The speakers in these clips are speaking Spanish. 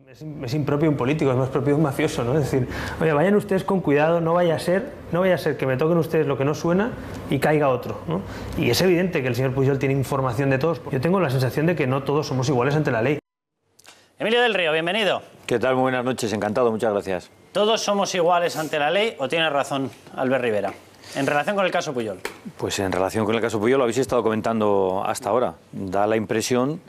Es impropio un político, es más propio un mafioso, ¿no? Es decir, oye, vayan ustedes con cuidado, no vaya a ser que me toquen ustedes lo que no suena y caiga otro, ¿no? Y es evidente que el señor Pujol tiene información de todos. Yo tengo la sensación de que no todos somos iguales ante la ley. Emilio del Río, bienvenido. ¿Qué tal? Muy buenas noches, encantado, muchas gracias. ¿Todos somos iguales ante la ley o tiene razón Albert Rivera? En relación con el caso Pujol. Pues en relación con el caso Pujol lo habéis estado comentando hasta ahora. Da la impresión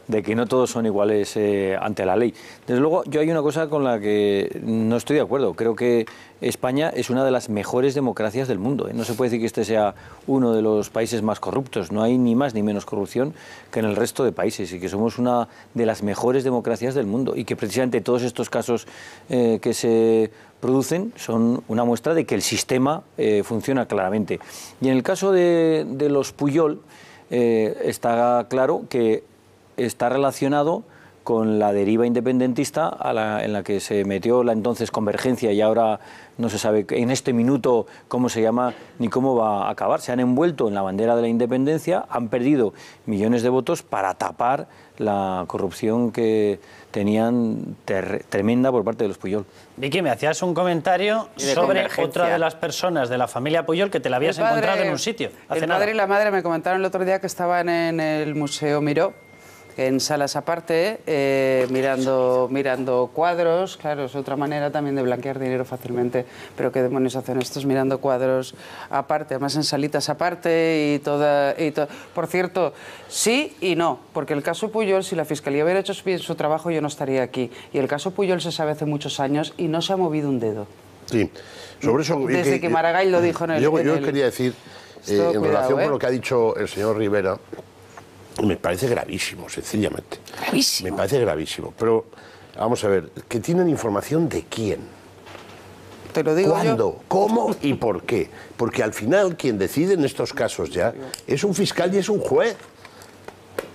de que no todos son iguales ante la ley. Desde luego, yo hay una cosa con la que no estoy de acuerdo. Creo que España es una de las mejores democracias del mundo. No se puede decir que este sea uno de los países más corruptos. No hay ni más ni menos corrupción que en el resto de países y que somos una de las mejores democracias del mundo y que precisamente todos estos casos que se producen son una muestra de que el sistema funciona claramente. Y en el caso de los Pujol está claro que está relacionado con la deriva independentista en la que se metió la entonces Convergencia y ahora no se sabe en este minuto cómo se llama ni cómo va a acabar. Se han envuelto en la bandera de la independencia, han perdido millones de votos para tapar la corrupción que tenían tremenda por parte de los Pujol. Vicky, me hacías un comentario sobre otra de las personas de la familia Pujol que te la habías encontrado en un sitio. El padre y la madre me comentaron el otro día que estaban en el Museo Miró, en salas aparte, mirando cuadros. Claro, es otra manera también de blanquear dinero fácilmente, pero ¿qué demonios hacen estos mirando cuadros aparte? Además en salitas aparte y toda... Por cierto, sí y no, porque el caso Pujol, si la Fiscalía hubiera hecho bien su trabajo, yo no estaría aquí. Y el caso Pujol se sabe hace muchos años y no se ha movido un dedo. Sí, sobre eso... Desde que Maragall lo dijo en el... Yo quería decir, en relación con lo que ha dicho el señor Rivera, me parece gravísimo, sencillamente. ¿Gravísimo? Me parece gravísimo. Pero, vamos a ver, ¿que tienen información de quién? Te lo digo ¿Cuándo? yo. ¿Cómo y por qué? Porque al final quien decide en estos casos ya es un fiscal y es un juez.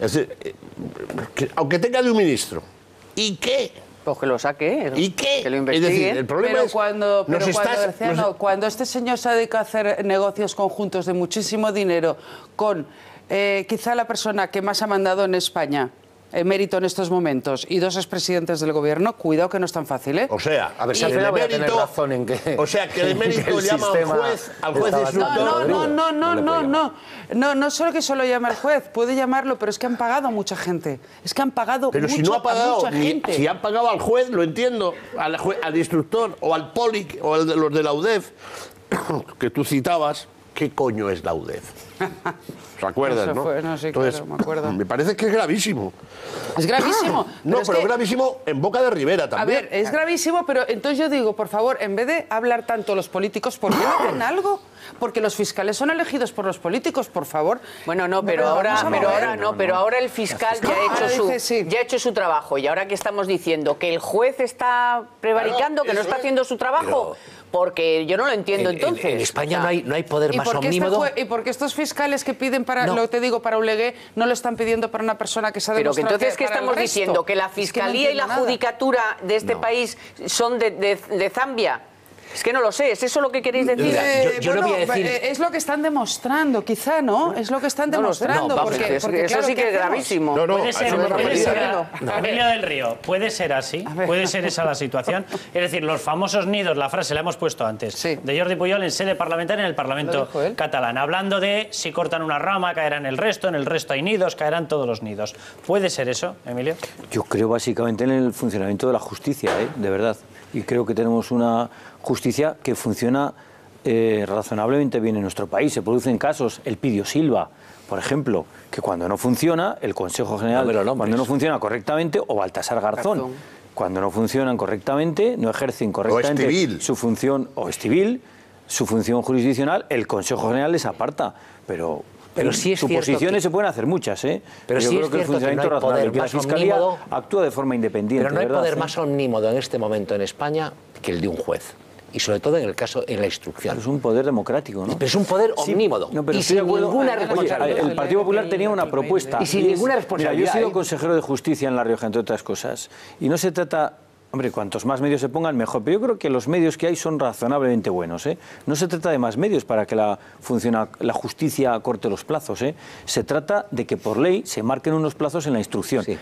Es decir, aunque tenga de un ministro. ¿Y qué? Pues que lo saque. ¿Y qué? Que lo investiguen. Es decir, el problema es... Cuando este señor se dedica a hacer negocios conjuntos de muchísimo dinero con quizá la persona que más ha mandado en España, emérito en estos momentos, y dos expresidentes del gobierno, cuidado que no es tan fácil, ¿eh? O sea, a ver si al final voy a tener razón en que... O sea, que el emérito llama al juez instructor. No solo que solo llama al juez, puede llamarlo, pero es que han pagado a mucha gente. Es que han pagado pero mucho si no ha pagado, a mucha gente. Si han pagado al juez, lo entiendo, al instructor, o al POLIC, o a los de la UDEF, que tú citabas, ¿qué coño es la UDEF? ¿Se acuerdan, no? Sí, entonces, claro, me acuerdo. Me parece que es gravísimo. Es gravísimo. No, pero es gravísimo en boca de Rivera también. A ver, es gravísimo, pero entonces yo digo, por favor, en vez de hablar tanto los políticos, ¿por qué no hacen algo? Porque los fiscales son elegidos por los políticos, por favor. Bueno, no, pero ahora el fiscal ya ha hecho su trabajo. Y ahora que estamos diciendo que el juez está prevaricando, que no está haciendo su trabajo, porque yo no lo entiendo entonces. En España no hay poder más omnímodo. ¿Y por qué estos fiscales que piden para, lo te digo, para Olegué, no lo están pidiendo para una persona que se ha demostrado? Pero que entonces, ¿qué estamos diciendo? ¿Que la Fiscalía y la Judicatura de este país son de Zambia? Es que no lo sé, ¿es eso lo que queréis decir? Yo no voy a decir... Es lo que están demostrando, quizá, ¿no? Es lo que están demostrando. Porque eso claro, sí que es gravísimo. Puede ser, Emilio del Río, puede ser así, puede ser esa la situación. Es decir, los famosos nidos, la frase la hemos puesto antes, de Jordi Pujol en sede parlamentaria en el Parlamento catalán, hablando de si cortan una rama, caerán el resto, en el resto hay nidos, caerán todos los nidos. ¿Puede ser eso, Emilio? Yo creo básicamente en el funcionamiento de la justicia, de verdad. Y creo que tenemos una justicia que funciona razonablemente bien en nuestro país. Se producen casos, el Pidio Silva, por ejemplo, que cuando no funciona, el Consejo General, cuando no funciona correctamente, o Baltasar Garzón, cuando no funcionan correctamente, no ejercen correctamente su función, o Estibil, su función jurisdiccional, el Consejo General les aparta. Pero sí es suposiciones se pueden hacer muchas, Pero yo sí creo es que el funcionamiento no razonable, poder la Fiscalía actúa de forma independiente. Pero no hay poder más omnímodo en este momento en España que el de un juez. Y sobre todo en el caso, en la instrucción. Pero es un poder democrático, ¿no? Pero es un poder omnímodo. No, pero y sin ninguna responsabilidad. Oye, el Partido Popular tenía una propuesta. Y sin ninguna responsabilidad. Mira, yo he sido consejero de Justicia en La Rioja, entre otras cosas. Y no se trata Hombre, cuantos más medios se pongan, mejor. Pero yo creo que los medios que hay son razonablemente buenos, ¿eh? No se trata de más medios para que la justicia corte los plazos, ¿eh? Se trata de que por ley se marquen unos plazos en la instrucción. Sí.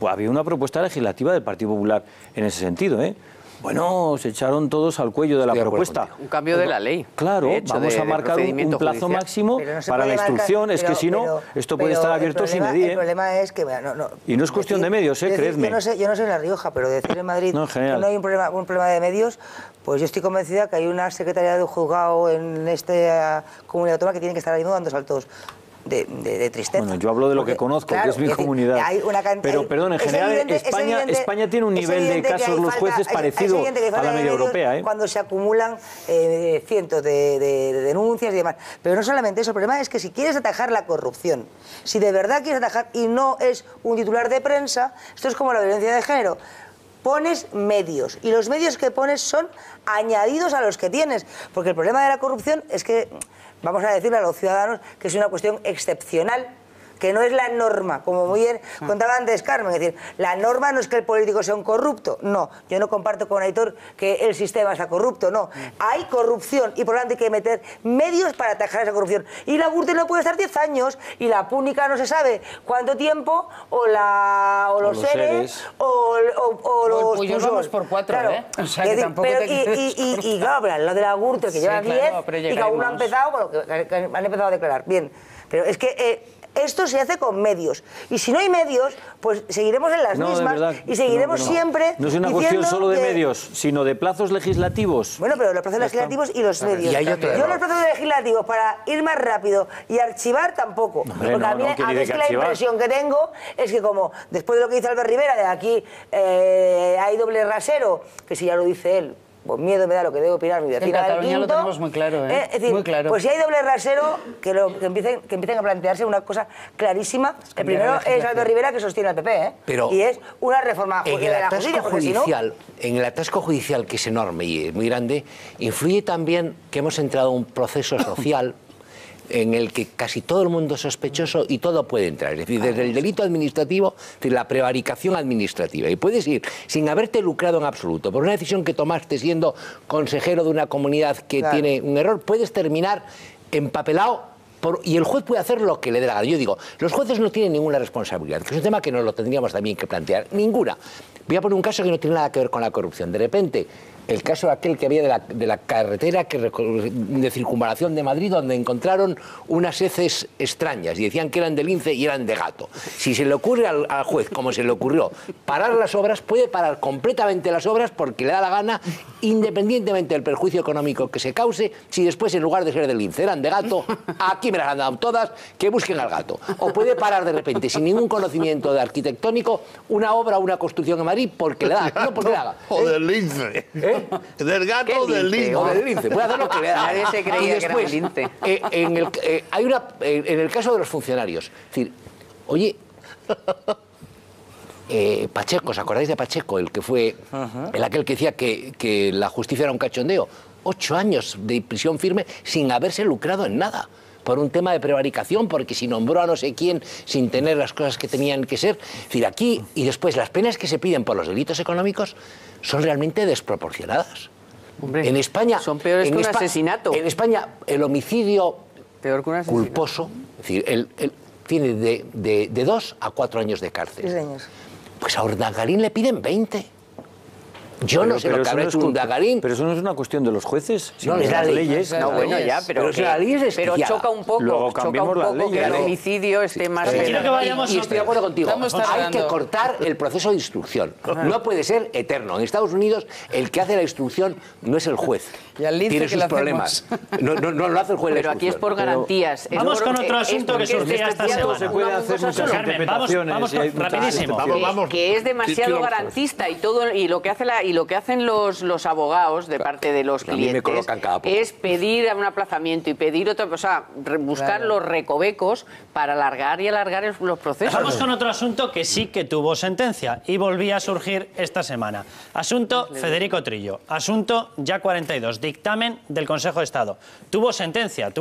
Había una propuesta legislativa del Partido Popular en ese sentido, ¿eh? Bueno, se echaron todos al cuello de la propuesta. Un cambio de la ley. Claro, vamos a marcar un plazo máximo para la instrucción, es que si no, esto puede estar abierto sin medir. El problema es que... Y no es cuestión de medios, creedme. Yo no sé en La Rioja, pero decir en Madrid que no hay un problema de medios, pues yo estoy convencida que hay una secretaría de juzgado en esta comunidad autónoma que tiene que estar ahí dando saltos de tristeza. Bueno, yo hablo de lo que conozco, claro, que es mi comunidad. Pero, perdón, en general, España tiene un nivel de casos los jueces parecido a la media europea, ¿eh? Cuando se acumulan cientos de denuncias y demás. Pero no solamente eso, el problema es que si quieres atajar la corrupción, si de verdad quieres atajar y no es un titular de prensa, esto es como la violencia de género. Pones medios y los medios que pones son añadidos a los que tienes, porque el problema de la corrupción es que, vamos a decirle a los ciudadanos, que es una cuestión excepcional, que no es la norma, como muy bien contaba antes Carmen, es decir, la norma no es que el político sea un corrupto, no, yo no comparto con Aitor que el sistema sea corrupto, no, hay corrupción y por lo tanto hay que meter medios para atajar esa corrupción, y la Gürtel no puede estar 10 años, y la Púnica no se sabe cuánto tiempo, o los seres, o los Puyol vamos por 4, claro, o sea, que tampoco y claro, lo de la Gürtel que lleva 10, y que aún no ha empezado, bueno, que han empezado a declarar, bien, pero es que... esto se hace con medios. Y si no hay medios, pues seguiremos en las mismas y seguiremos siempre. No es una cuestión solo de medios, sino de plazos legislativos. Bueno, pero los plazos legislativos y los medios. Yo los plazos legislativos para ir más rápido y archivar tampoco. Porque a mí es que la impresión que tengo es que como después de lo que dice Albert Rivera, de aquí hay doble rasero, que si ya lo dice él, pues miedo me da lo que debo opinar. En Cataluña lo tenemos muy claro, ¿eh? Es decir, muy claro. Pues si hay doble rasero, que empiecen a plantearse una cosa clarísima. El primero es Albert Rivera, que sostiene al PP, ¿eh? Pero y es una reforma de la justicia, porque si no... En el atasco judicial, que es enorme y muy grande, influye también que hemos entrado en un proceso social en el que casi todo el mundo es sospechoso y todo puede entrar. Es decir, desde el delito administrativo, la prevaricación administrativa. Y puedes ir sin haberte lucrado en absoluto por una decisión que tomaste siendo consejero de una comunidad que tiene un error, puedes terminar empapelado y el juez puede hacer lo que le dé la gana. Yo digo, los jueces no tienen ninguna responsabilidad, que es un tema que nos lo tendríamos también que plantear. Ninguna. Voy a poner un caso que no tiene nada que ver con la corrupción. De repente, el caso aquel que había de la carretera de circunvalación de Madrid, donde encontraron unas heces extrañas y decían que eran de lince y eran de gato. Si se le ocurre al juez, como se le ocurrió, parar las obras, puede parar completamente las obras porque le da la gana, independientemente del perjuicio económico que se cause, si después en lugar de ser de lince eran de gato, aquí me las han dado todas, que busquen al gato. O puede parar de repente, sin ningún conocimiento de arquitectónico, una obra o una construcción en Madrid porque le da, no porque le haga. O del lince. Del gato o del lince. O del lince, puede hacer lo que le da. Nadie se creía que era un lince. En el caso de los funcionarios, es decir, oye, Pacheco, ¿os acordáis de Pacheco? El que fue, aquel que decía que la justicia era un cachondeo. 8 años de prisión firme sin haberse lucrado en nada. Por un tema de prevaricación, porque si nombró a no sé quién sin tener las cosas que tenían que ser. Es decir, aquí, y después las penas que se piden por los delitos económicos son realmente desproporcionadas. Hombre, en España... son peores que un asesinato. En España, el homicidio culposo, es decir, tiene de 2 a 4 años de cárcel. 3 años. Pues a Urdangarín le piden 20. Yo no sé lo que habrá hecho Urdangarín. Pero eso no es una cuestión de los jueces, sino de las leyes. No, bueno, ya, pero la ley es pero choca un poco, que el homicidio esté más... Y estoy de acuerdo contigo. Hay que cortar el proceso de instrucción. No puede ser eterno. En Estados Unidos, el que hace la instrucción no es el juez. Tiene sus problemas. No lo hace el juez. Pero aquí es por garantías. Vamos con otro asunto que surgía esta semana. Se puede hacer muchas interpretaciones. Vamos rapidísimo. Que es demasiado garantista y lo que hace y lo que hacen los abogados de parte de los clientes es pedir un aplazamiento y pedir otra cosa, buscar los recovecos para alargar los procesos. Vamos con otro asunto que sí que tuvo sentencia y volvía a surgir esta semana. Asunto Federico Trillo. Asunto Ya 42. Dictamen del Consejo de Estado. Tuvo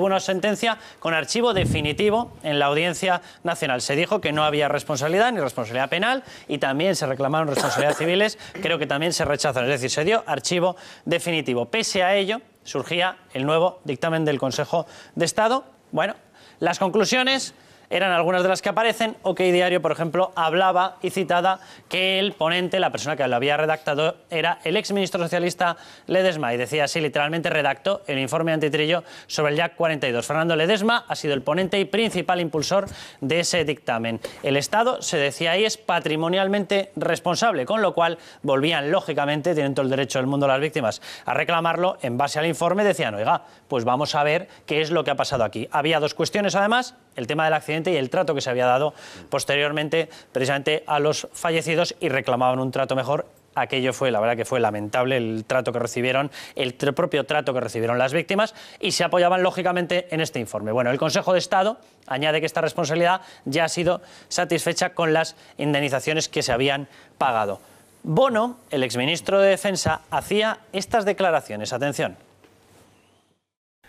una sentencia con archivo definitivo en la Audiencia Nacional. Se dijo que no había responsabilidad ni responsabilidad penal y también se reclamaron responsabilidades civiles. Creo que también se rechazaron. Es decir, se dio archivo definitivo. Pese a ello, surgía el nuevo dictamen del Consejo de Estado. Bueno, las conclusiones eran algunas de las que aparecen. OK Diario, por ejemplo, hablaba y citada que el ponente, la persona que lo había redactado, era el exministro socialista Ledesma, y decía así, literalmente redactó el informe antitrillo sobre el JAC 42. Fernando Ledesma ha sido el ponente y principal impulsor de ese dictamen. El Estado, se decía ahí, es patrimonialmente responsable, con lo cual volvían, lógicamente, tienen todo el derecho del mundo las víctimas a reclamarlo. En base al informe decían, oiga, pues vamos a ver qué es lo que ha pasado aquí. Había dos cuestiones, además, el tema del accidente y el trato que se había dado posteriormente precisamente a los fallecidos, y reclamaban un trato mejor. Aquello fue, la verdad que fue lamentable el trato que recibieron, el propio trato que recibieron las víctimas, y se apoyaban lógicamente en este informe. Bueno, el Consejo de Estado añade que esta responsabilidad ya ha sido satisfecha con las indemnizaciones que se habían pagado. Bono, el exministro de Defensa, hacía estas declaraciones. Atención.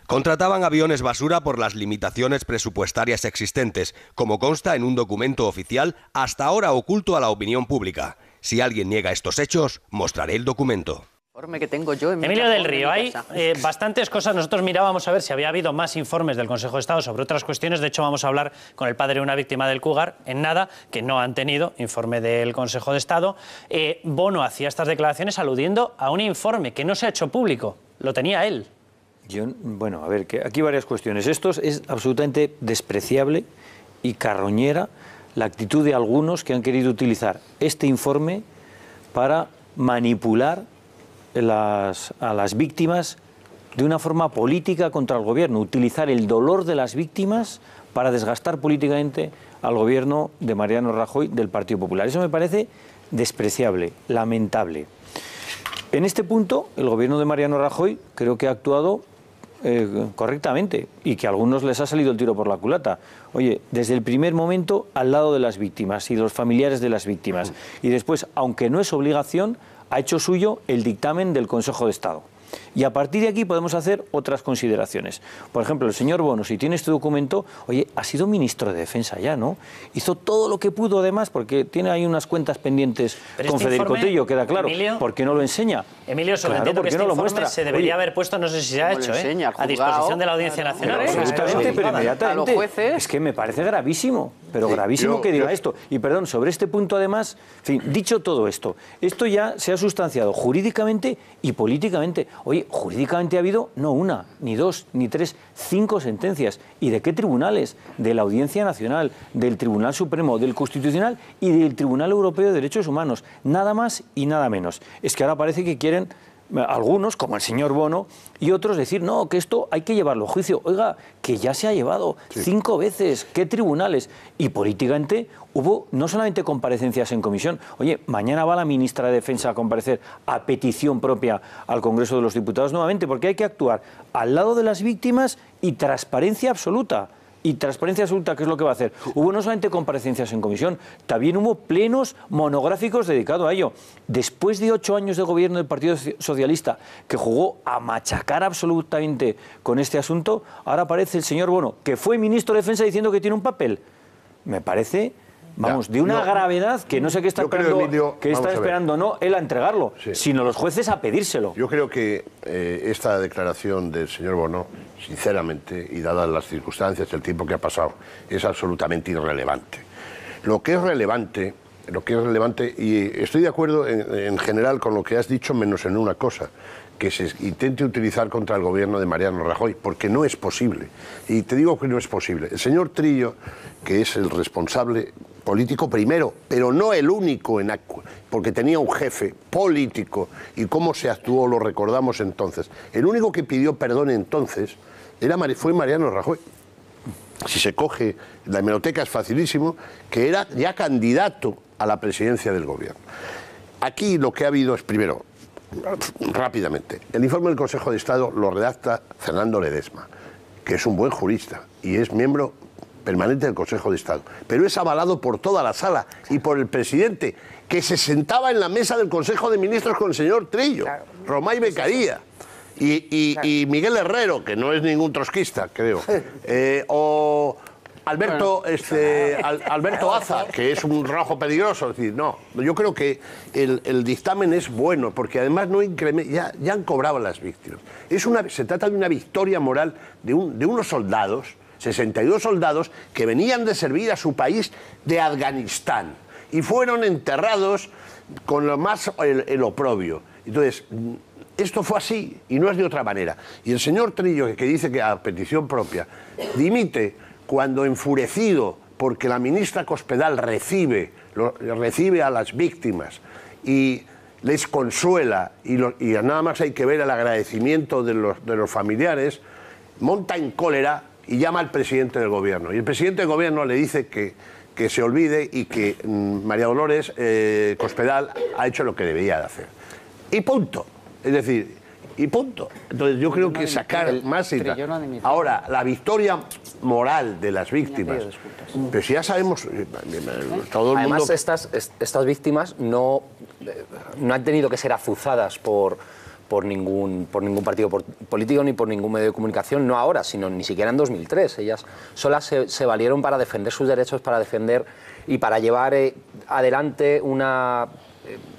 Contrataban aviones basura por las limitaciones presupuestarias existentes, como consta en un documento oficial hasta ahora oculto a la opinión pública. Si alguien niega estos hechos, mostraré el documento. Que tengo yo en Emilio del Río, hay bastantes cosas. Nosotros mirábamos a ver si había habido más informes del Consejo de Estado sobre otras cuestiones. De hecho, vamos a hablar con el padre de una víctima del Cougar, en nada, que no han tenido informe del Consejo de Estado. Bono hacía estas declaraciones aludiendo a un informe que no se ha hecho público. Lo tenía él. Bueno, a ver, que aquí varias cuestiones. Esto es absolutamente despreciable y carroñera la actitud de algunos que han querido utilizar este informe para manipular a las víctimas de una forma política contra el gobierno, utilizar el dolor de las víctimas para desgastar políticamente al gobierno de Mariano Rajoy del Partido Popular. Eso me parece despreciable, lamentable. En este punto, el gobierno de Mariano Rajoy creo que ha actuado correctamente, y que a algunos les ha salido el tiro por la culata. Oye, desde el primer momento al lado de las víctimas y de los familiares de las víctimas, y después, aunque no es obligación, ha hecho suyo el dictamen del Consejo de Estado. Y a partir de aquí podemos hacer otras consideraciones. Por ejemplo, el señor Bono, si tiene este documento, oye, ha sido ministro de Defensa ya, ¿no? Hizo todo lo que pudo, además, porque tiene ahí unas cuentas pendientes con Federico Tello, queda claro. Emilio, ¿por qué no lo enseña? Emilio, sobreentiendo que este informe se debería haber puesto, no sé si se ha hecho, a disposición de la Audiencia Nacional. Absolutamente, pero inmediatamente. Es que me parece gravísimo, pero gravísimo que diga esto. Y perdón, sobre este punto, además, en fin, dicho todo esto, esto ya se ha sustanciado jurídicamente y políticamente. Oye, jurídicamente ha habido no una, ni dos, ni tres, 5 sentencias. ¿Y de qué tribunales? De la Audiencia Nacional, del Tribunal Supremo, del Constitucional y del Tribunal Europeo de Derechos Humanos. Nada más y nada menos. Es que ahora parece que quieren algunos, como el señor Bono, y otros decir, no, que esto hay que llevarlo a juicio. Oiga, que ya se ha llevado 5 veces. ¿Qué tribunales? Y políticamente hubo no solamente comparecencias en comisión. Oye, mañana va la ministra de Defensa a comparecer a petición propia al Congreso de los Diputados nuevamente, porque hay que actuar al lado de las víctimas y transparencia absoluta. Y transparencia absoluta, ¿qué es lo que va a hacer? Hubo no solamente comparecencias en comisión, también hubo plenos monográficos dedicados a ello. Después de 8 años de gobierno del Partido Socialista, que jugó a machacar absolutamente con este asunto, ahora aparece el señor Bono, que fue ministro de Defensa, diciendo que tiene un papel. Me parece, vamos, de una gravedad que no sé qué está esperando, Emilio, que está esperando no él a entregarlo, sino los jueces a pedírselo. Yo creo que esta declaración del señor Bono, sinceramente, y dadas las circunstancias, el tiempo que ha pasado, es absolutamente irrelevante. Lo que es relevante, y estoy de acuerdo en general con lo que has dicho, menos en una cosa, que se intente utilizar contra el gobierno de Mariano Rajoy, porque no es posible. Y te digo que no es posible. El señor Trillo, que es el responsable político primero, pero no el único, porque tenía un jefe político, y cómo se actuó lo recordamos entonces. El único que pidió perdón entonces fue Mariano Rajoy. Si se coge, la hemeroteca es facilísimo, que era ya candidato a la presidencia del gobierno. Aquí lo que ha habido es, primero, rápidamente, el informe del Consejo de Estado lo redacta Fernando Ledesma, que es un buen jurista y es miembro permanente del Consejo de Estado, pero es avalado por toda la sala y por el presidente, que se sentaba en la mesa del Consejo de Ministros con el señor Trillo, Romay Beccaría, y Miguel Herrero, que no es ningún trotskista, creo, o Alberto Aza, que es un rojo peligroso. Es decir, no, yo creo que el dictamen es bueno, porque además no incrementa, ya han cobrado las víctimas. Se trata de una victoria moral de unos soldados, 62 soldados, que venían de servir a su país de Afganistán y fueron enterrados con lo más el oprobio. Entonces, esto fue así y no es de otra manera. Y el señor Trillo, que dice que a petición propia, dimite cuando, enfurecido porque la ministra Cospedal recibe a las víctimas y les consuela, y nada más hay que ver el agradecimiento de los familiares, monta en cólera y llama al presidente del gobierno. Y el presidente del gobierno le dice que se olvide y que María Dolores Cospedal ha hecho lo que debía de hacer. Y punto. Es decir, y punto. Entonces yo creo que sacar más... Ahora, la victoria moral de las víctimas... Pero si ya sabemos... Todo el mundo... Además, estas víctimas no han tenido que ser azuzadas por ningún partido político ni por ningún medio de comunicación, no ahora, sino ni siquiera en 2003. Ellas solas se valieron para defender sus derechos, para defender y para llevar adelante una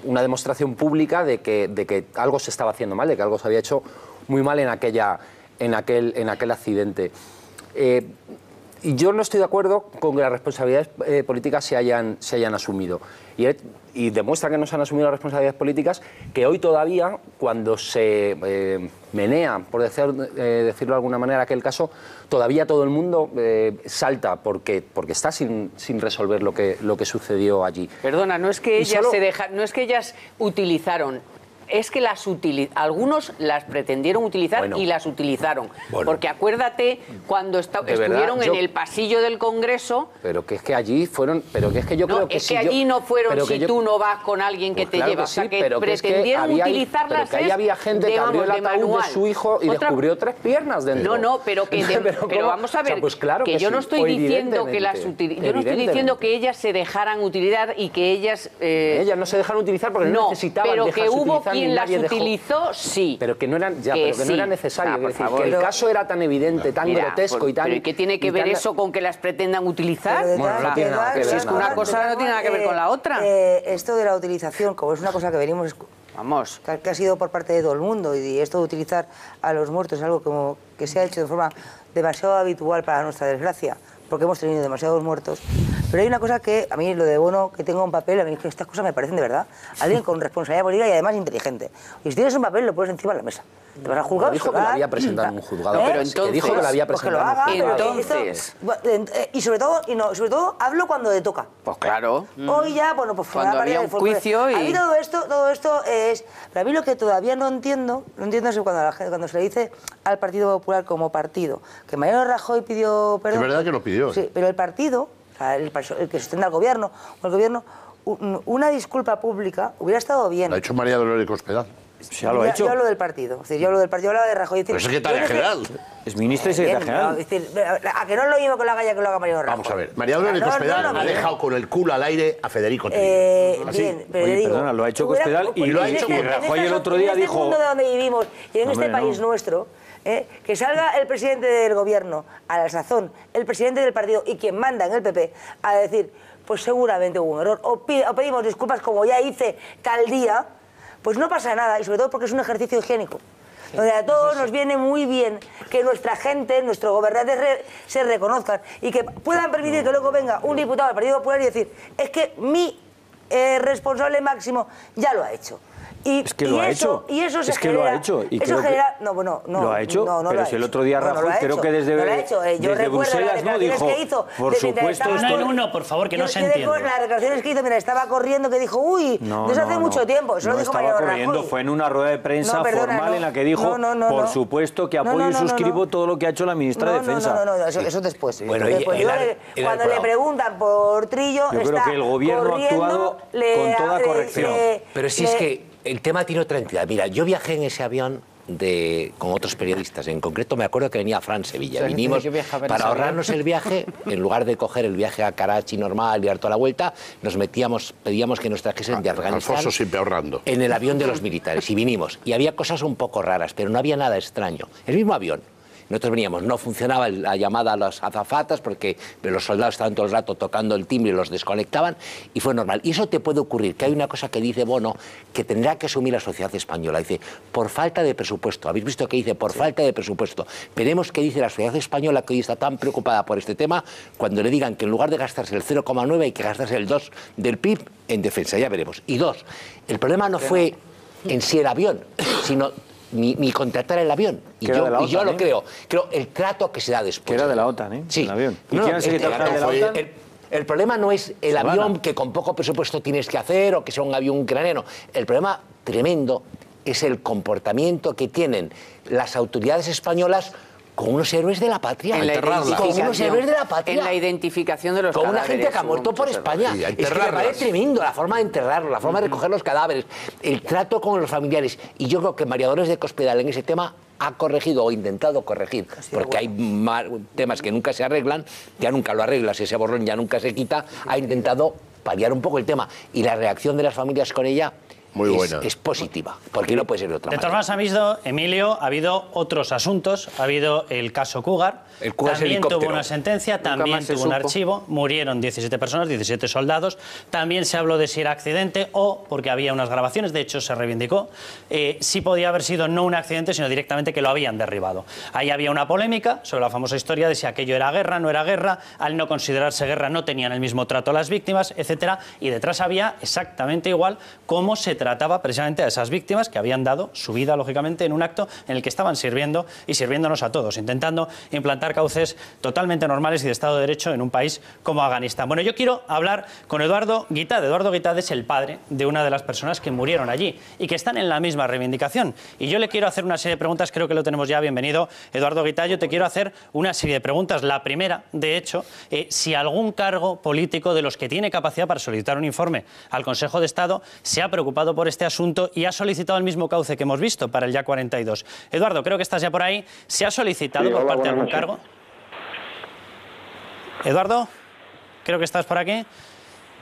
demostración pública de que algo se estaba haciendo mal, de que algo se había hecho muy mal en aquel accidente. Y yo no estoy de acuerdo con que las responsabilidades políticas se hayan asumido. Y demuestra que no se han asumido las responsabilidades políticas, que hoy todavía, cuando se menea, por decirlo de alguna manera, aquel caso, todavía todo el mundo salta porque está sin resolver lo que sucedió allí. Perdona, no es que ellas utilizaron. Es que algunos las pretendieron utilizar y las utilizaron. Bueno, porque acuérdate cuando estuvieron en el pasillo del Congreso... Pero que es que allí fueron... Pero que es que yo creo que es que allí no fueron si tú no vas con alguien que te lleva. O sea, que pretendieron utilizarlas. Pero que ahí había gente que abrió el ataúd de su hijo y descubrió 3 piernas dentro. No, pero vamos a ver, que yo no estoy diciendo que las utilicen. Yo no estoy diciendo que ellas se dejaran utilizar y que ellas... Ellas no se dejaron utilizar porque no necesitaban dejarse utilizar. Quien las utilizó, sí. Pero que no era necesario. Que el caso era tan evidente, tan grotesco y tan... ¿Pero qué tiene que ver eso con que las pretendan utilizar? Bueno, no tiene nada que ver. Es que una cosa no tiene nada que ver con la otra. Esto de la utilización, como es una cosa que venimos... Vamos, que ha sido por parte de todo el mundo, y esto de utilizar a los muertos es algo como que se ha hecho de forma demasiado habitual para nuestra desgracia, porque hemos tenido demasiados muertos. Pero hay una cosa que, a mí lo de Bono, que tenga un papel, a mí es que estas cosas me parecen de verdad. Alguien con responsabilidad política y además inteligente. Y si tienes un papel, lo pones encima de la mesa. Te vas al juzgado. Dijo que lo había presentado en un juzgado. Pero entonces... Dijo que lo había presentado en un juzgado. Entonces... Y sobre todo, hablo cuando te toca. Pues claro. Hoy ya, bueno, pues... Cuando había un juicio y... A mí todo esto es... Pero a mí lo que todavía no entiendo es cuando se le dice al Partido Popular como partido, que Mariano Rajoy pidió perdón... Es verdad que lo pidió. Sí, pero el partido... el que sustenta al gobierno, una disculpa pública hubiera estado bien. Lo ha hecho María Dolores Cospedal. Ya lo ha hecho. Yo hablo del partido. Es decir, yo hablaba de Rajoy. Pero es secretaria general. Es ministra y secretaria general. Es decir, a que no es lo mismo que lo haga ya que lo haga Mariano Rajoy. Vamos a ver. María Dolores Cospedal ha dejado con el culo al aire a Federico Trillo. Bien, pero Oye, digo, perdona, lo ha hecho Cospedal y lo ha hecho. Y Rajoy el otro día dijo... En este mundo de donde vivimos y en este país nuestro... que salga el presidente del gobierno, a la sazón, el presidente del partido y quien manda en el PP, a decir, pues seguramente hubo un error, o pedimos disculpas como ya hice tal día, pues no pasa nada, y sobre todo porque es un ejercicio higiénico. Donde a todos nos viene muy bien que nuestra gente, nuestros gobernantes se reconozcan y que puedan permitir que luego venga un diputado del Partido Popular y decir, es que mi responsable máximo ya lo ha hecho. Es que lo ha hecho. Y eso se es que genera, lo ha hecho. Y eso genera... No, lo ha hecho, no pero si el otro día Rajoy, creo que desde Bruselas no dijo, que hizo, por supuesto... No, por favor, que no se entiende. Las declaraciones que hizo, mira, estaba corriendo, que dijo, uy, desde hace mucho tiempo. Eso lo dijo Mariano Rajoy. Fue en una rueda de prensa formal en la que dijo, por supuesto, que apoyo y suscribo todo lo que ha hecho la ministra de Defensa. No, eso después. Bueno, cuando le preguntan por Trillo, yo creo que el gobierno ha actuado con toda corrección. Pero si es que el tema tiene otra entidad. Mira, yo viajé en ese avión con otros periodistas. En concreto, me acuerdo que venía a Fran Sevilla. Vinimos para ahorrarnos el viaje, en lugar de coger el viaje a Karachi normal y dar toda la vuelta, pedíamos que nos trajesen de Afganistán. Alfonso siempre ahorrando. En el avión de los militares. Y vinimos. Y había cosas un poco raras, pero no había nada extraño. El mismo avión. Nosotros veníamos, no funcionaba la llamada a las azafatas porque los soldados estaban todo el rato tocando el timbre y los desconectaban, y fue normal. Y eso te puede ocurrir, que hay una cosa que dice Bono que tendrá que asumir la sociedad española. Dice, por falta de presupuesto. ¿Habéis visto que dice por falta de presupuesto? Veremos qué dice la sociedad española, que hoy está tan preocupada por este tema, cuando le digan que en lugar de gastarse el 0,9 hay que gastarse el 2 del PIB en defensa. Ya veremos. Y dos, el problema no fue en sí el avión, sino ni contratar el avión. Y yo lo creo el trato que se da después. Que era de la OTAN, ¿eh? Sí. El avión. ¿Y no, quién es el que trabaja de la OTAN? El problema no es el avión que con poco presupuesto tienes que hacer o que sea un avión ucraniano. El problema tremendo es el comportamiento que tienen las autoridades españolas con unos héroes de la patria. En la identificación de los con cadáveres. Una gente que ha muerto por España. Es que me parece tremendo la forma de enterrarlos, la forma de recoger los cadáveres, el trato con los familiares. Y yo creo que María Dolores de Cospedal en ese tema ha corregido o intentado corregir, porque hay temas que nunca se arreglan, ya nunca lo arreglas, ese borrón ya nunca se quita, ha intentado paliar un poco el tema. Y la reacción de las familias con ella es positiva, porque no puede ser de otra manera. De todas maneras, Emilio, ha habido otros asuntos. Ha habido el caso Cougar. El Cougar también tuvo una sentencia, también tuvo un archivo. Murieron 17 personas, 17 soldados. También se habló de si era accidente o porque había unas grabaciones. De hecho, se reivindicó. Sí podía haber sido no un accidente, sino directamente que lo habían derribado. Ahí había una polémica sobre la famosa historia de si aquello era guerra, no era guerra. Al no considerarse guerra, no tenían el mismo trato a las víctimas, etcétera. Y detrás había exactamente igual cómo se trataba precisamente a esas víctimas que habían dado su vida, lógicamente, en un acto en el que estaban sirviendo y sirviéndonos a todos, intentando implantar cauces totalmente normales y de Estado de Derecho en un país como Afganistán. Bueno, yo quiero hablar con Eduardo Guitad. Eduardo Guitad es el padre de una de las personas que murieron allí y que están en la misma reivindicación. Y yo le quiero hacer una serie de preguntas, creo que lo tenemos ya. Bienvenido, Eduardo Guitad. Yo te quiero hacer una serie de preguntas. La primera, de hecho, si algún cargo político de los que tiene capacidad para solicitar un informe al Consejo de Estado se ha preocupado por este asunto y ha solicitado el mismo cauce que hemos visto para el Ya 42. Eduardo, creo que estás ya por ahí. ¿Se ha solicitado por parte de algún cargo? Eduardo, creo que estás por aquí.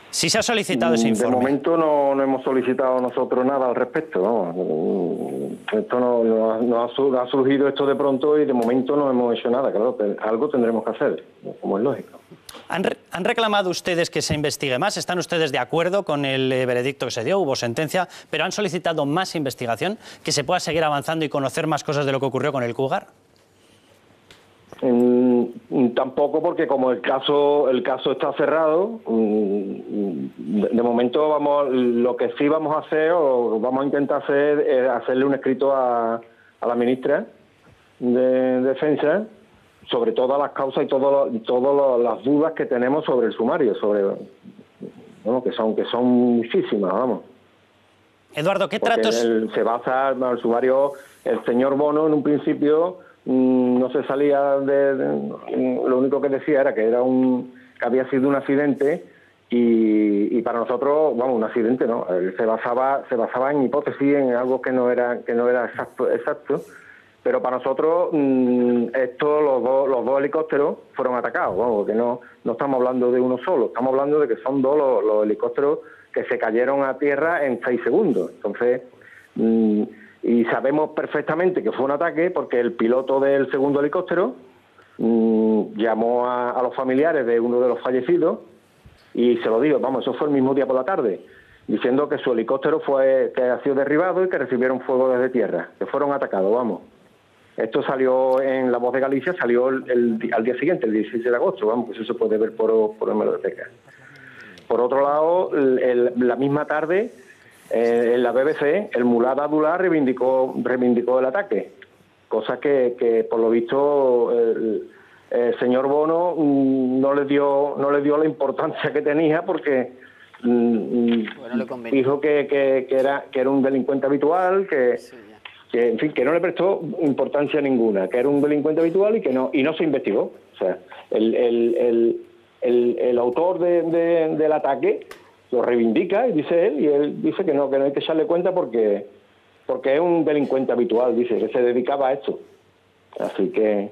Si se ha solicitado ese informe. De momento no hemos solicitado nosotros nada al respecto, ¿no? Esto no ha surgido esto de pronto y de momento no hemos hecho nada. Claro, algo tendremos que hacer, como es lógico. ¿Han reclamado ustedes que se investigue más? ¿Están ustedes de acuerdo con el veredicto que se dio? Hubo sentencia, pero ¿han solicitado más investigación? ¿Que se pueda seguir avanzando y conocer más cosas de lo que ocurrió con el Cougar? Tampoco, porque como el caso está cerrado, de momento lo que sí vamos a hacer o vamos a intentar hacer es hacerle un escrito a la ministra de Defensa sobre todas las causas y todas las dudas que tenemos sobre el sumario, que son muchísimas, vamos. Eduardo, ¿qué tratos? Se basa en el sumario, el señor Bono en un principio no se salía lo único que decía era que había sido un accidente y para nosotros, un accidente no, se basaba en hipótesis, en algo que no era exacto. Pero para nosotros los dos helicópteros fueron atacados, que no estamos hablando de uno solo, estamos hablando de que son dos los helicópteros que se cayeron a tierra en 6 segundos. Entonces, y sabemos perfectamente que fue un ataque porque el piloto del segundo helicóptero llamó a los familiares de uno de los fallecidos y se lo digo, eso fue el mismo día por la tarde, diciendo que su helicóptero que ha sido derribado y que recibieron fuego desde tierra, que fueron atacados, Esto salió en La Voz de Galicia, salió al día siguiente, el 16 de agosto, que eso se puede ver por hemeroteca. Por otro lado, la misma tarde, en la BBC, el Mullah Abdullah reivindicó el ataque, cosa que por lo visto el señor Bono no le dio la importancia que tenía porque dijo que era un delincuente habitual, que no le prestó importancia ninguna, que era un delincuente habitual y no se investigó. O sea, el autor del ataque lo reivindica y él dice que no hay que echarle cuenta porque es un delincuente habitual, dice, que se dedicaba a esto. Así que...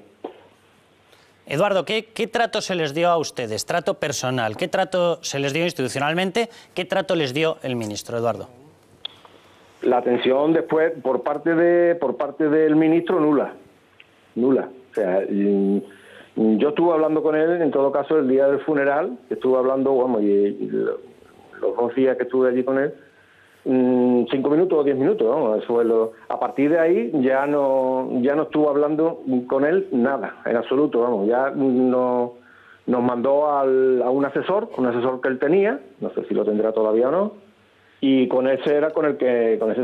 Eduardo, ¿qué trato se les dio a ustedes? ¿Trato personal? ¿Qué trato se les dio institucionalmente? ¿Qué trato les dio el ministro, Eduardo? La atención después por parte del ministro nula. sea, yo estuve hablando con él, en todo caso, el día del funeral, estuve hablando, vamos, y los 2 días que estuve allí con él, 5 minutos o 10 minutos, vamos, eso es a partir de ahí ya no estuve hablando con él nada, en absoluto, vamos, ya nos mandó a un asesor que él tenía, no sé si lo tendrá todavía o no, y con ese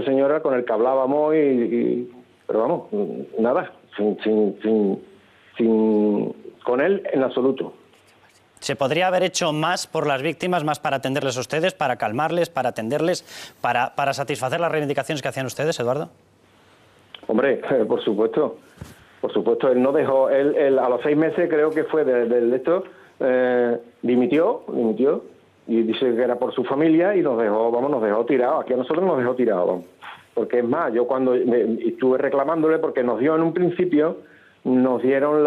señor era con el que hablábamos pero vamos, nada, con él en absoluto. ¿Se podría haber hecho más por las víctimas, más para atenderles a ustedes, para calmarles, para atenderles, para satisfacer las reivindicaciones que hacían ustedes, Eduardo? Hombre, por supuesto, él no dejó, él a los 6 meses creo que fue de esto, dimitió, y dice que era por su familia y nos dejó tirados, aquí a nosotros nos dejó tirados, vamos. Porque es más, yo cuando estuve reclamándole, porque nos dio en un principio, nos dieron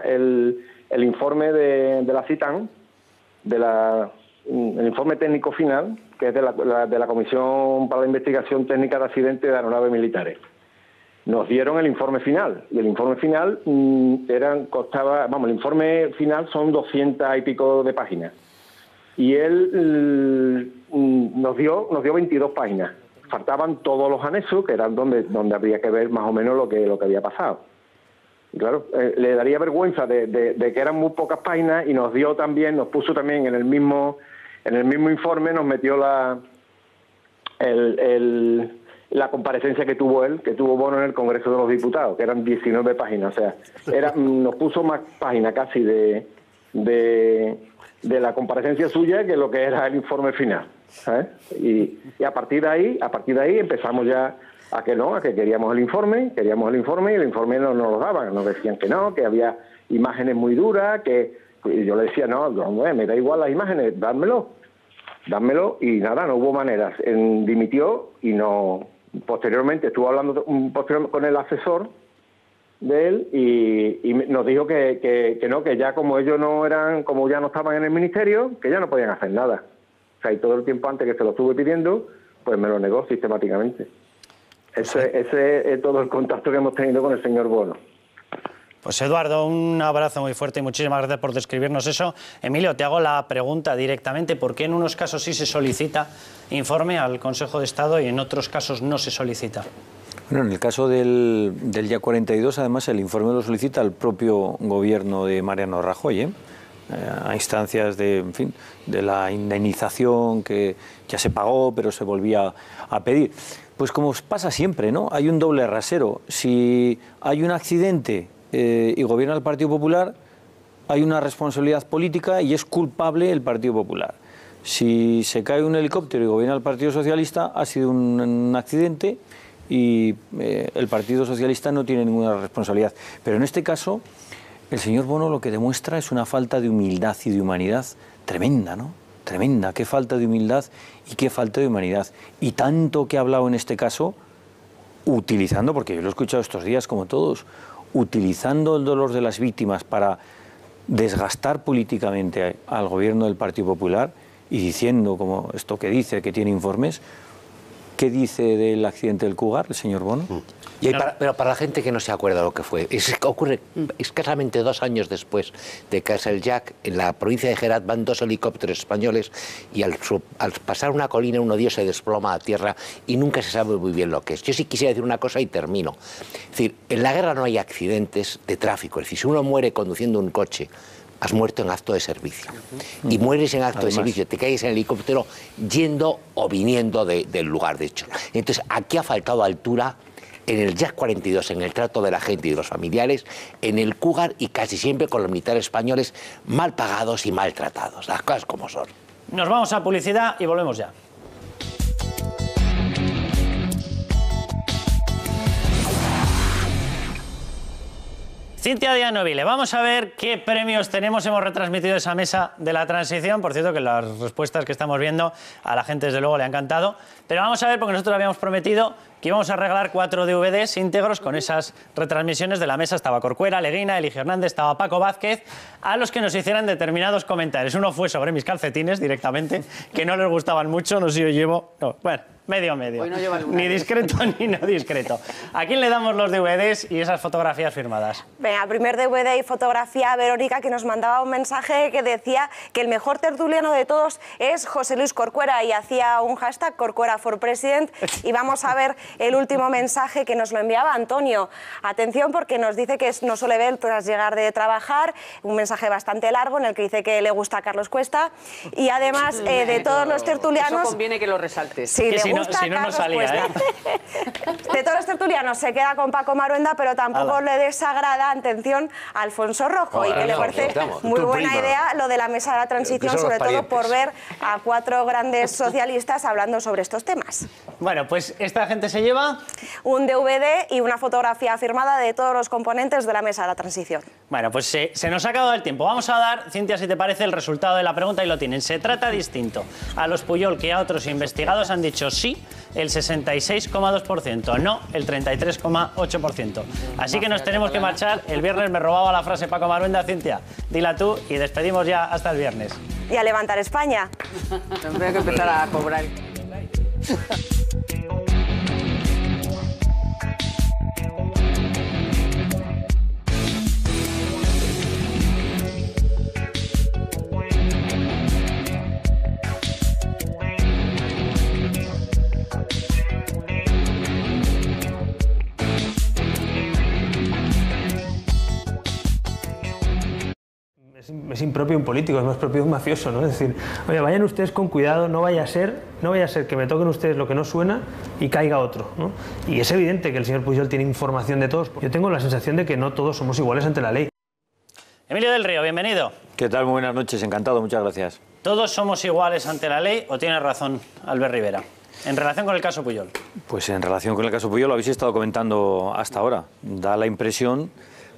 el informe de la CITAN, el informe técnico final, que es de la Comisión para la Investigación Técnica de Accidentes de Aeronaves Militares. Nos dieron el informe final, y el informe final el informe final son 200 y pico de páginas. Y él nos dio 22 páginas. Faltaban todos los anexos, que eran donde habría que ver más o menos lo que había pasado. Y claro, le daría vergüenza de que eran muy pocas páginas, y nos puso también en el mismo informe, nos metió la comparecencia que tuvo Bono en el Congreso de los Diputados, que eran 19 páginas, o sea, nos puso más páginas casi de la comparecencia suya que lo que era el informe final, ¿sabes? Y a partir de ahí empezamos ya a que queríamos el informe, y el informe no nos lo daban, nos decían que no, que había imágenes muy duras, y yo le decía, no, me da igual las imágenes, dámelo, y nada, no hubo maneras. Dimitió, y no. Posteriormente estuvo hablando con el asesor de él, y nos dijo que ya como ellos como ya no estaban en el ministerio, que ya no podían hacer nada. O sea, y todo el tiempo antes que se lo estuve pidiendo, pues me lo negó sistemáticamente. Ese es todo el contacto que hemos tenido con el señor Bono. Pues Eduardo, un abrazo muy fuerte y muchísimas gracias por describirnos eso. Emilio, te hago la pregunta directamente: ¿por qué en unos casos sí se solicita informe al Consejo de Estado y en otros casos no se solicita? Bueno, en el caso del YA 42, además, el informe lo solicita el propio gobierno de Mariano Rajoy, a instancias de la indemnización que ya se pagó, pero se volvía a pedir. Pues como pasa siempre, ¿no? Hay un doble rasero. Si hay un accidente y gobierna el Partido Popular, hay una responsabilidad política y es culpable el Partido Popular. Si se cae un helicóptero y gobierna el Partido Socialista, ha sido un accidente y el Partido Socialista no tiene ninguna responsabilidad. Pero en este caso, el señor Bono lo que demuestra es una falta de humildad y de humanidad tremenda, ¿no? Tremenda, qué falta de humildad y qué falta de humanidad. Y tanto que ha hablado en este caso, utilizando, porque yo lo he escuchado estos días como todos, utilizando el dolor de las víctimas para desgastar políticamente al gobierno del Partido Popular y diciendo, como esto que dice, que tiene informes. ¿Qué dice del accidente del Cougar el señor Bono? Pero para la gente que no se acuerda lo que fue, ocurre escasamente 2 años después de caerse el Jack. En la provincia de Herat van 2 helicópteros españoles y al pasar una colina uno de ellos se desploma a tierra y nunca se sabe muy bien lo que es. Yo sí quisiera decir una cosa y termino. Es decir, en la guerra no hay accidentes de tráfico. Es decir, si uno muere conduciendo un coche, has muerto en acto de servicio. Y mueres en acto de servicio, te caes en el helicóptero yendo o viniendo del lugar de hecho. Entonces, aquí ha faltado altura en el Jack 42, en el trato de la gente y de los familiares, en el Cougar y casi siempre con los militares españoles mal pagados y maltratados. Las cosas como son. Nos vamos a publicidad y volvemos ya. Cintia Dianovile, vamos a ver qué premios tenemos. Hemos retransmitido esa mesa de la transición. Por cierto, que las respuestas que estamos viendo a la gente, desde luego, le ha encantado. Pero vamos a ver, porque nosotros habíamos prometido que íbamos a regalar 4 DVDs íntegros con esas retransmisiones de la mesa. Estaba Corcuera, Leguina, Eligio Hernández, estaba Paco Vázquez, a los que nos hicieran determinados comentarios. Uno fue sobre mis calcetines directamente, que no les gustaban mucho, no sé si yo llevo... No, bueno, medio. Ni discreto ni no discreto. ¿A quién le damos los DVDs y esas fotografías firmadas? Venga, primer DVD y fotografía a Verónica, que nos mandaba un mensaje que decía que el mejor tertuliano de todos es José Luis Corcuera y hacía un hashtag Corcuera for President. Y vamos a ver el último mensaje que nos lo enviaba Antonio. Atención, porque nos dice que no suele ver tras llegar de trabajar, un mensaje bastante largo en el que dice que le gusta a Carlos Cuesta y además de todos los tertulianos... Eso conviene que lo resaltes. Sí, si no salía, De todos los tertulianos se queda con Paco Maruenda, pero tampoco le desagrada, atención, a Alfonso Rojo, y que le parece muy buena idea lo de la mesa de la transición, sobre todo por ver a 4 grandes socialistas hablando sobre estos temas. Bueno, pues esta gente se lleva... un DVD y una fotografía firmada de todos los componentes de la mesa de la transición. Bueno, pues se nos ha acabado el tiempo. Vamos a dar, Cintia, si te parece, el resultado de la pregunta y lo tienen. Se trata distinto a los Pujol que a otros investigados han dicho sí, el 66,2%, no, el 33,8%. Así que nos tenemos que marchar. El viernes me robaba la frase Paco Maruenda. Cintia, dila tú y despedimos ya hasta el viernes. Y a levantar España. Tendría que empezar a cobrar. Es impropio un político, es más propio un mafioso, ¿no? Es decir, oye, vayan ustedes con cuidado, no vaya a ser que me toquen ustedes lo que no suena y caiga otro, ¿no? Y es evidente que el señor Pujol tiene información de todos. Yo tengo la sensación de que no todos somos iguales ante la ley. Emilio del Río, bienvenido. ¿Qué tal? Muy buenas noches, encantado, muchas gracias. ¿Todos somos iguales ante la ley o tiene razón Albert Rivera? En relación con el caso Pujol. Pues en relación con el caso Pujol lo habéis estado comentando hasta ahora. Da la impresión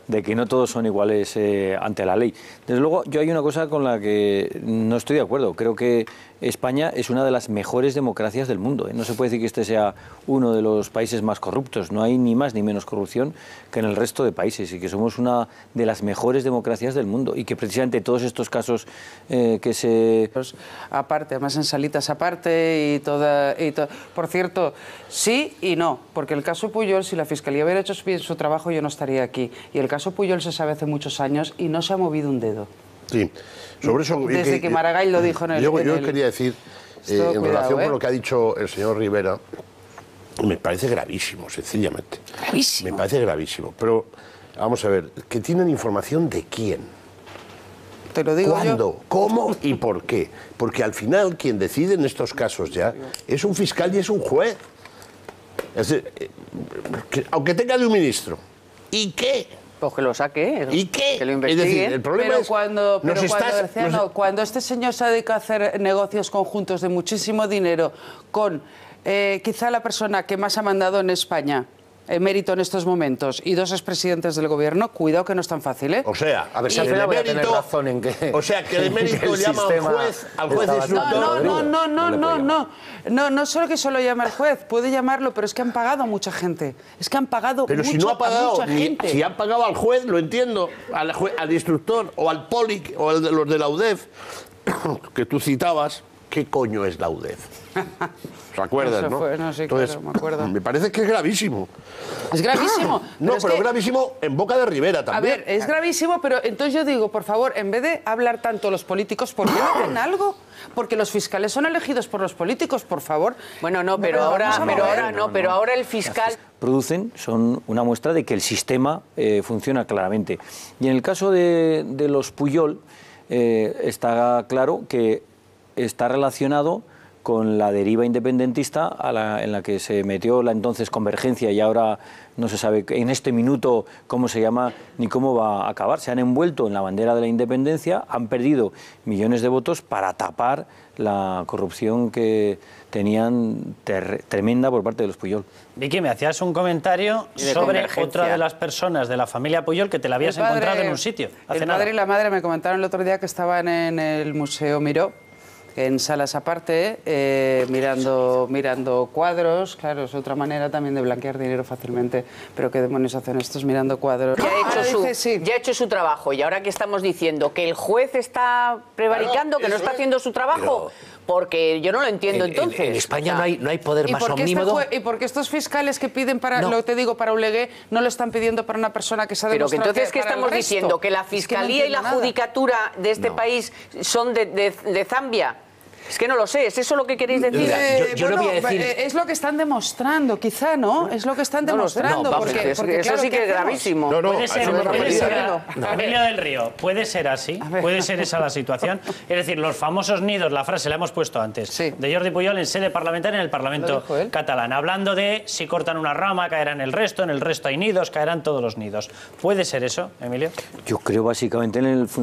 de que no todos son iguales ante la ley. Desde luego, yo hay una cosa con la que no estoy de acuerdo. Creo que España es una de las mejores democracias del mundo. No se puede decir que este sea uno de los países más corruptos. No hay ni más ni menos corrupción que en el resto de países y que somos una de las mejores democracias del mundo y que precisamente todos estos casos que se... Aparte, además en salitas aparte y toda... Por cierto, sí y no, porque el caso Pujol, si la Fiscalía hubiera hecho bien su trabajo, yo no estaría aquí. Y el caso Pujol se sabe hace muchos años y no se ha movido un dedo. Sí, sobre eso... Desde que Maragall lo dijo en el... Yo quería decir, en relación con lo que ha dicho el señor Rivera, me parece gravísimo, sencillamente. Gravísimo. Me parece gravísimo, pero vamos a ver, ¿que tienen información de quién? Te lo digo ¿Cuándo? ¿Cómo y por qué? Porque al final quien decide en estos casos ya es un fiscal y es un juez. Es decir, aunque tenga de un ministro. ¿Y qué? Pues que lo saque, ¿y qué? Que lo investigue. Es decir, el problema es... Cuando este señor se dedica a hacer negocios conjuntos de muchísimo dinero con quizá la persona que más ha mandado en España, emérito en estos momentos, y 2 expresidentes del gobierno, cuidado que no es tan fácil, ¿eh? O sea, a ver si al final voy a tener razón en que... O sea, que el emérito llama al juez instructor. No solo que solo llama al juez, puede llamarlo, pero es que han pagado a mucha gente. Es que han pagado pero mucho si no ha pagado, a mucha gente. Si han pagado al juez, lo entiendo, al instructor o al POLIC o al de los de la UDEF, que tú citabas, ¿qué coño es la UDEF? ¿Te acuerdas, no? Sí, entonces, claro, me acuerdo. Me parece que es gravísimo. Es gravísimo. No, pero es gravísimo en boca de Rivera también. A ver, es gravísimo, pero entonces yo digo, por favor, en vez de hablar tanto los políticos, ¿por qué no hacen algo? Porque los fiscales son elegidos por los políticos, por favor. Bueno, no, pero ahora el fiscal... producen son una muestra de que el sistema funciona claramente. Y en el caso de los Pujol está claro que está relacionado con la deriva independentista en la que se metió la entonces Convergencia y ahora no se sabe en este minuto cómo se llama ni cómo va a acabar. Se han envuelto en la bandera de la independencia, han perdido millones de votos para tapar la corrupción que tenían tremenda por parte de los Pujol. Vicky, me hacías un comentario sobre otra de las personas de la familia Pujol que te la habías encontrado en un sitio. El padre y la madre me comentaron el otro día que estaban en el Museo Miró en salas aparte, mirando cuadros. Claro, es otra manera también de blanquear dinero fácilmente. Pero ¿qué demonios hacen estos mirando cuadros? Ya ha hecho su trabajo, y ahora que estamos diciendo que el juez está prevaricando, que no está haciendo su trabajo, porque yo no lo entiendo entonces. En España no hay poder más omnímodo. ¿Y por qué estos fiscales que piden para, lo que te digo, para un legué, no lo están pidiendo para una persona que se ha demostrado? Pero que entonces, ¿qué estamos diciendo? ¿Que la Fiscalía y la Judicatura de este país son de Zambia? Es que no lo sé, ¿es eso lo que queréis decir? Yo no voy a decir... Es lo que están demostrando, quizá, ¿no? Es lo que están demostrando. Porque eso claro, sí que es gravísimo. Puede ser, Emilia del Río, puede ser así, puede ser esa la situación. Es decir, los famosos nidos, la frase la hemos puesto antes, de Jordi Pujol en sede parlamentaria en el Parlamento catalán, hablando de si cortan una rama, caerán el resto hay nidos, caerán todos los nidos. ¿Puede ser eso, Emilio? Yo creo básicamente en el funcionamiento